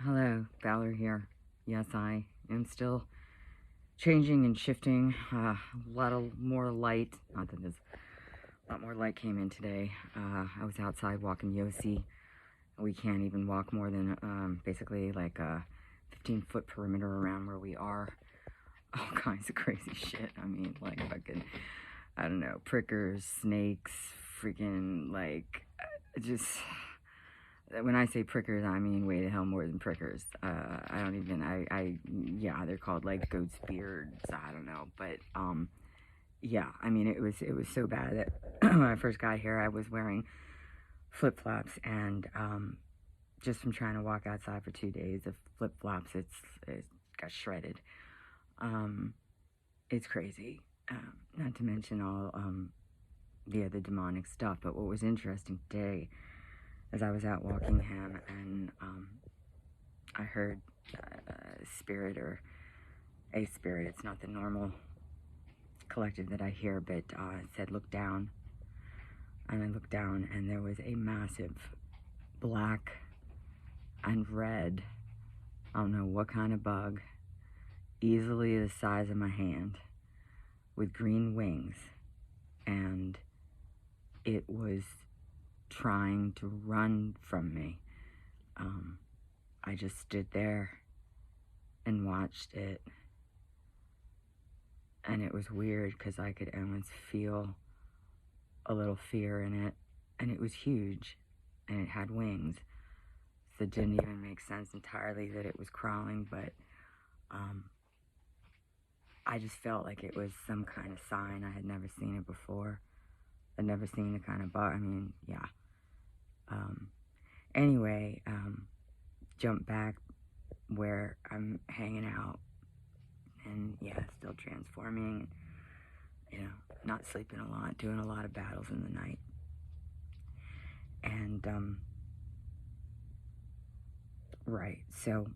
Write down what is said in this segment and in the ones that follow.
Hello, Valor here. Yes, I am still changing and shifting. A lot of more light. Not that there's a lot more light came in today. I was outside walking Yossi. We can't even walk more than basically like a 15-foot perimeter around where we are. All kinds of crazy shit. I mean, like fucking, I don't know, prickers, snakes, freaking like, just when I say prickers, I mean way the hell more than prickers. I don't even, yeah, they're called like goat's beards. I don't know, but yeah, I mean it was so bad that when I first got here, I was wearing flip flops, and just from trying to walk outside for 2 days of flip flops, it got shredded. Um, it's crazy. Not to mention all the other demonic stuff. But what was interesting today, as I was out walking him, and I heard spirit or a spirit. It's not the normal collective that I hear, but it said, "Look down." And I looked down, and there was a massive black and red, I don't know what kind of bug, easily the size of my hand, with green wings, and it was trying to run from me. I just stood there and watched it, and it was weird because I could almost feel a little fear in it, and it was huge, and it had wings, so it didn't even make sense entirely that it was crawling, but I just felt like it was some kind of sign. I had never seen it before. I'd never seen the kind of bug. I mean, yeah. Anyway, jump back where I'm hanging out, and yeah, still transforming, you know, not sleeping a lot, doing a lot of battles in the night. And right, so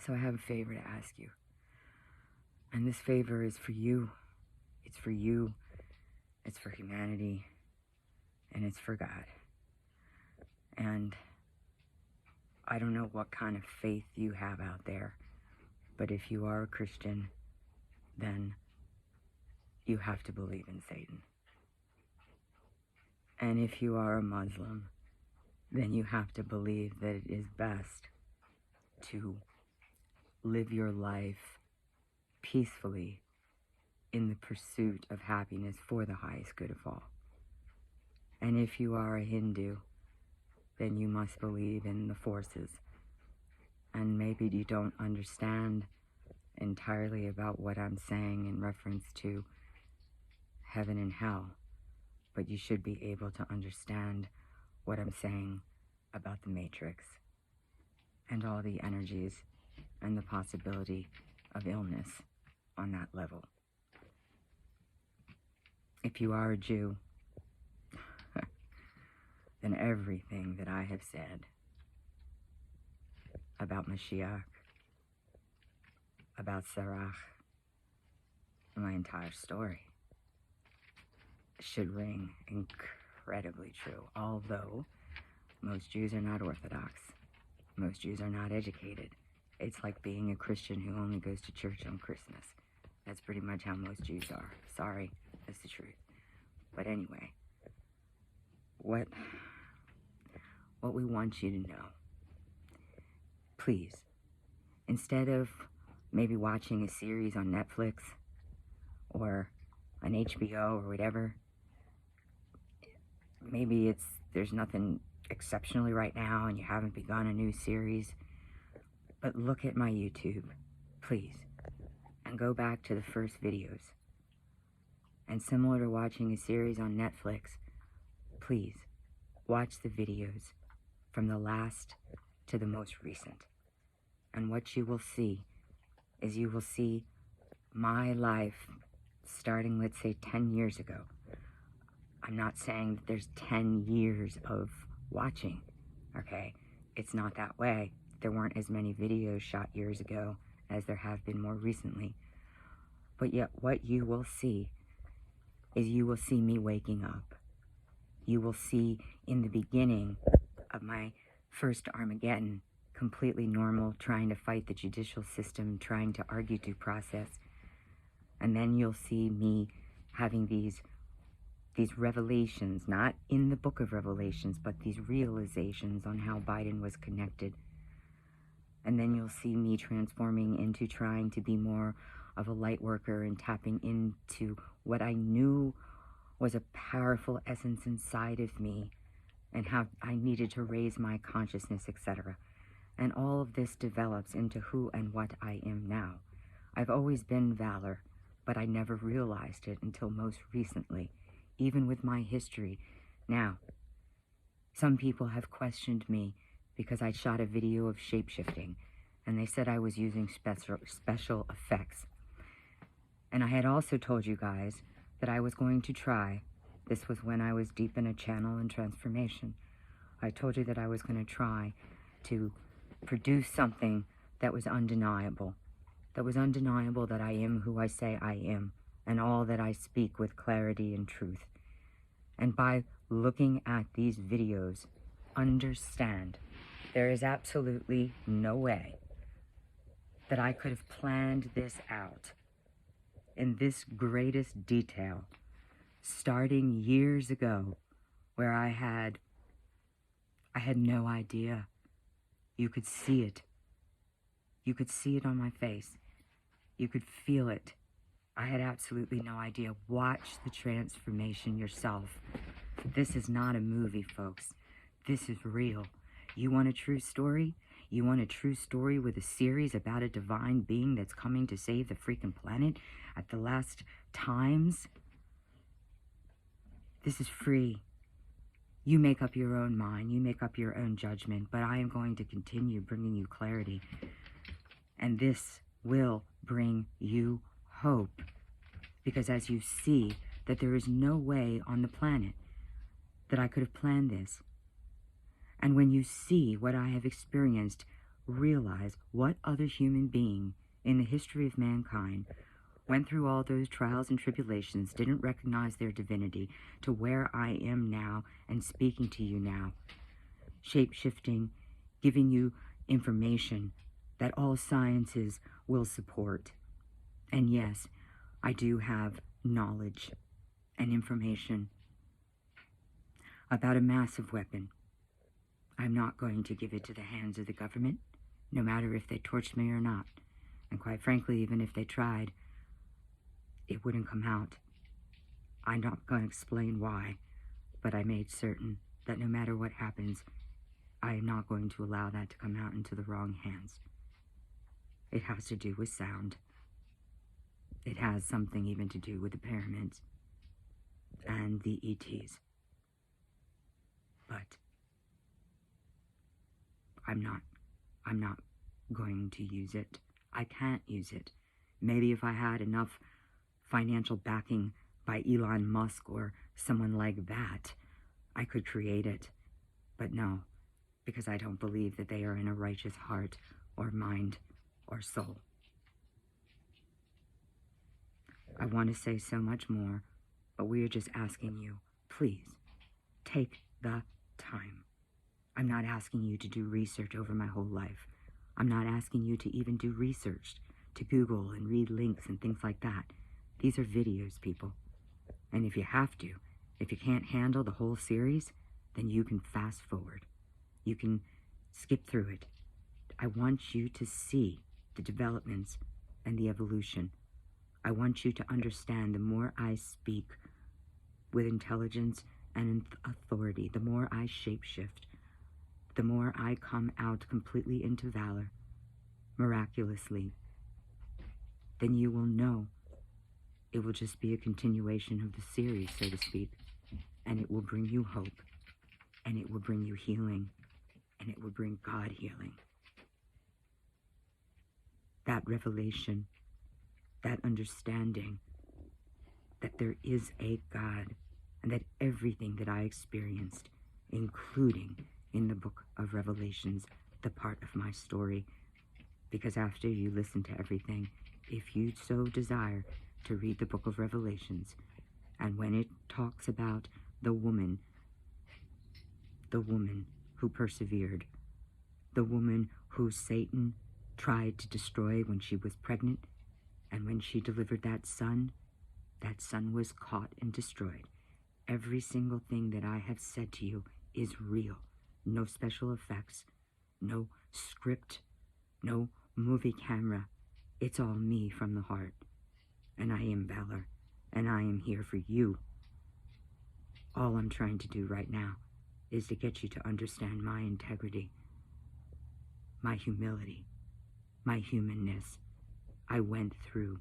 I have a favor to ask you, and this favor is for you. It's for you, it's for humanity, and it's for God. And I don't know what kind of faith you have out there, but if you are a Christian, then you have to believe in Satan. And if you are a Muslim, then you have to believe that it is best to live your life peacefully in the pursuit of happiness for the highest good of all. And if you are a Hindu, then you must believe in the forces. And maybe you don't understand entirely about what I'm saying in reference to heaven and hell, but you should be able to understand what I'm saying about the Matrix and all the energies and the possibility of illness on that level. If you are a Jew, then everything that I have said about Mashiach, about Sarach, my entire story should ring incredibly true. Although most Jews are not Orthodox, most Jews are not educated. It's like being a Christian who only goes to church on Christmas. That's pretty much how most Jews are. Sorry, that's the truth. But anyway, what we want you to know, please, instead of maybe watching a series on Netflix or on HBO or whatever, maybe there's nothing exceptionally right now and you haven't begun a new series, but look at my YouTube, please, and go back to the first videos. And similar to watching a series on Netflix, please watch the videos from the last to the most recent. And what you will see is you will see my life starting, let's say, 10 years ago. I'm not saying that there's 10 years of watching, okay? It's not that way. There weren't as many videos shot years ago as there have been more recently. But yet what you will see is you will see me waking up. You will see in the beginning of my first Armageddon completely normal, trying to fight the judicial system, trying to argue due process. And then you'll see me having these revelations, not in the book of Revelations, but these realizations on how Biden was connected. And then you'll see me transforming into trying to be more of a light worker and tapping into what I knew was a powerful essence inside of me and how I needed to raise my consciousness, etc. And all of this develops into who and what I am now. I've always been Valor, but I never realized it until most recently, even with my history. Now, some people have questioned me because I shot a video of shapeshifting, and they said I was using special effects. And I had also told you guys that I was going to try. This was when I was deep in a channel and transformation. I told you that I was going to try to produce something that was undeniable. That was undeniable that I am who I say I am, and all that I speak with clarity and truth. And by looking at these videos, understand there is absolutely no way that I could have planned this out in this greatest detail, starting years ago, where I had no idea. You could see it. You could see it on my face. You could feel it. I had absolutely no idea. Watch the transformation yourself. This is not a movie, folks. This is real. You want a true story? You want a true story with a series about a divine being that's coming to save the freaking planet at the last times? This is free. You make up your own mind. You make up your own judgment. But I am going to continue bringing you clarity. And this will bring you hope. Because as you see that there is no way on the planet that I could have planned this. And when you see what I have experienced, realize what other human being in the history of mankind went through all those trials and tribulations, didn't recognize their divinity, to where I am now and speaking to you now. Shape-shifting, giving you information that all sciences will support. And yes, I do have knowledge and information about a massive weapon. I'm not going to give it to the hands of the government, no matter if they torched me or not. And quite frankly, even if they tried, it wouldn't come out. I'm not going to explain why, but I made certain that no matter what happens, I am not going to allow that to come out into the wrong hands. It has to do with sound. It has something even to do with the pyramids and the ETs. But I'm not going to use it. I can't use it. Maybe if I had enough financial backing by Elon Musk or someone like that, I could create it. But no, because I don't believe that they are in a righteous heart or mind or soul. I want to say so much more, but we are just asking you, please, take the time. I'm not asking you to do research over my whole life. I'm not asking you to even do research, to Google and read links and things like that. These are videos, people. And if you have to, if you can't handle the whole series, then you can fast forward. You can skip through it. I want you to see the developments and the evolution. I want you to understand the more I speak with intelligence and authority, the more I shapeshift, the more I come out completely into valor, miraculously, then you will know it will just be a continuation of the series, so to speak, and it will bring you hope, and it will bring you healing, and it will bring God healing. That revelation, that understanding that there is a God, and that everything that I experienced, including in the book of Revelations, the part of my story, because after you listen to everything, if you so desire to read the book of Revelations, and when it talks about the woman who persevered, The woman who Satan tried to destroy when she was pregnant, and when she delivered that son was caught and destroyed. Every single thing that I have said to you is real. No special effects, no script, no movie camera. It's all me from the heart. And I am Valor, and I am here for you. All I'm trying to do right now is to get you to understand my integrity, my humility, my humanness. I went through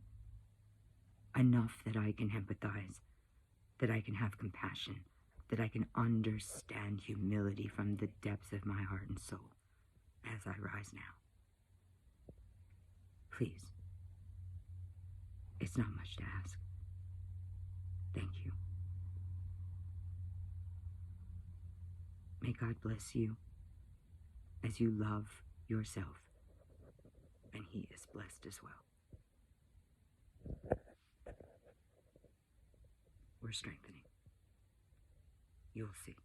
enough that I can empathize, that I can have compassion, that I can understand humility from the depths of my heart and soul as I rise now. Please, it's not much to ask. Thank you. May God bless you as you love yourself, and He is blessed as well. We're strengthening. You'll see.